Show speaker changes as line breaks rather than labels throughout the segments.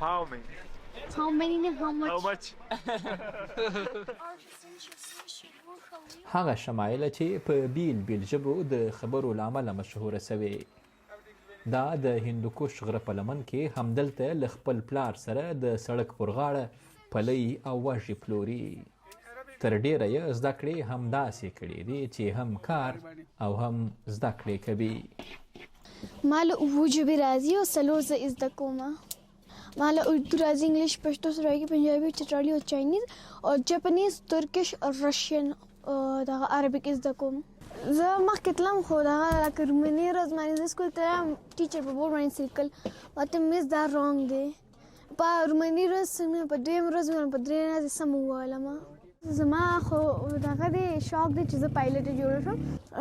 How many?
How many نه how much.
How much?
هغه شمایله چې په بیل بیل ژبو د خبرو له امله مشهوره سوې. دا د هندوکش غره په لمن کې همدلته له خپل پلار سره د سړک پر غاړه پلی او وږې پلوري. تر ډیره یې زده کړې همداسې کړې دي چې هم کار او هم زده کړې کوي.
ما له اووه ژبې راځي او څلور زه زده کوم. ما له اردو راځي، انګلیش، پښتو، سرایکي، پنجابي، چترالی او چاینیز او جاپنیز، ترکش او رشین دغه عربیک زده کوم. زه مخکې تلم خو دغه لکه رومني ورځ باندې زه سکول ته یم، ټیچر په بورډ باندې لیکل ماته میس دا رانګ دی. په رومني ورځ مې په دویم ورځ مې په درېیم ورځ سم وویلم. زما خو دغه دی شوق دی چې زه پایلټ جوړ شم.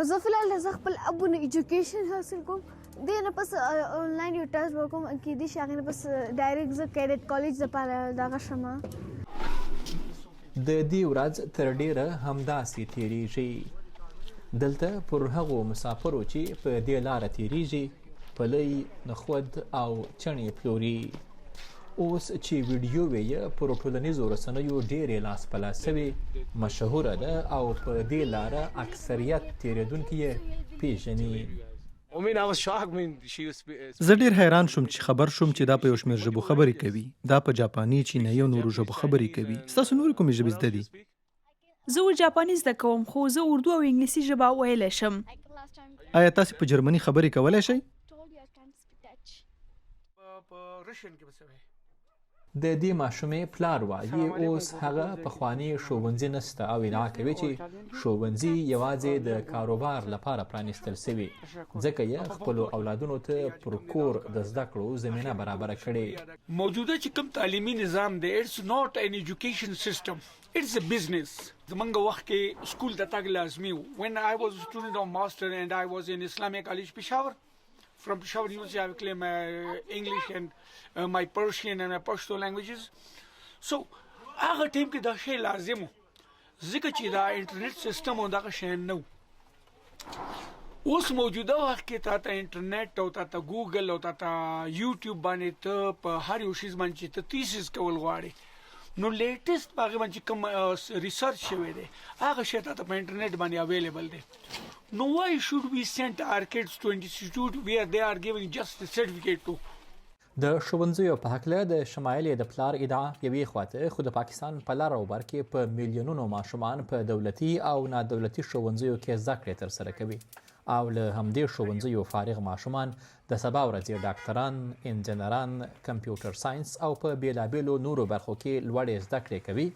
زه فلحال زه خپل ابو نه ایجوکیشن حاصل کوم، دې نه پس آنلاین یو ټسټ وکړم کېدای شي هغې نه پس ډایرکټ زه کیډټ کالج دپاره دغه شمه.
د دې ورځ تر ډیره همداسې تیریږي. دلته پر هغو مسافرو چې په دې لاره تیریږي پلی، نخود او چڼې پلوري. اوس چې ویډیو یې پر ټولنیزو رسنیو ډېرې لاس په لاس سوې، مشهوره ده او په دې لاره اکثریت تیریدونکي یې پیژني.
زه ډیر حیران شوم چې خبر شوم چې دا په یو شمېر ژبو خبرې کوي. دا په جاپاني، چینایي او نورو ژبو خبرې کوي. ستاسو نورې کومې ژبې زده دي؟
زه جاپاني زده کوم، خو زه اردو او انګلیسي ژبه ویلی شم.
آیا تاسې په جرمني خبرې کولی شئ؟
د دې ماشومې پلار وایي اوس هغه پخواني ښوونځي نشته او ادعا کوي چې ښوونځي یوازې د کاروبار لپاره پرانیستل سوي، ځکه یې خپلو اولادونو ته پر کور د زده کړو زمینه برابره کړې.
موجوده چې کوم تعلیمي نظام دی، اټس ناٹ ان ایجوکیشن سیستم، اټس ا بزنس. زمونږ وخت کې سکول د تګ لازمي و. when I was a student of master and I was in Islamic College Peshawar. From Peshawar University, I claim English and my Persian and my Pashto languages. So, هغه ټیم کې دا شی لازم و، ځکه چې دا انټرنیټ سیستم او دغه شی نه و. اوس موجوده وخت کې تا انټرنیټ او تا ګوګل او تا یوټیوب باندې ته په هر یو شیز باندې چې ته تیسیس کول غواړې، نو لیټیسټ په هغې باندې چې کوم ریسرچ شوی دی هغه شی ته په انټرنیټ باندې اویلیبل دی. No, why should we send our kids to an institute where they are giving just a certificate to?
د ښوونځیو په هکله د شمایلې د پلار ادعا یوې خواته، خو د پاکستان په لر او بر کې په میلیونونو ماشومان په دولتي او نادولتي ښوونځیو کې زده کړې ترسره کوي او له همدې ښوونځیو فارغ ماشومان د سبا ورځې ډاکټران، انجنیران، کمپیوټر ساینس او په بیلابیلو نورو برخو کې لوړې زده کړې کوي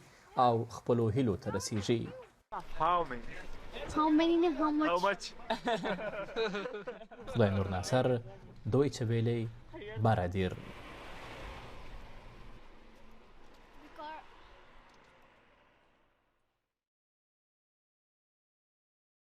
او خپلو هیلو ته رسیږي.
How many?
How many نه how much.
How much?
خدای نور ناصر، دویچه ویلی، بارادیر.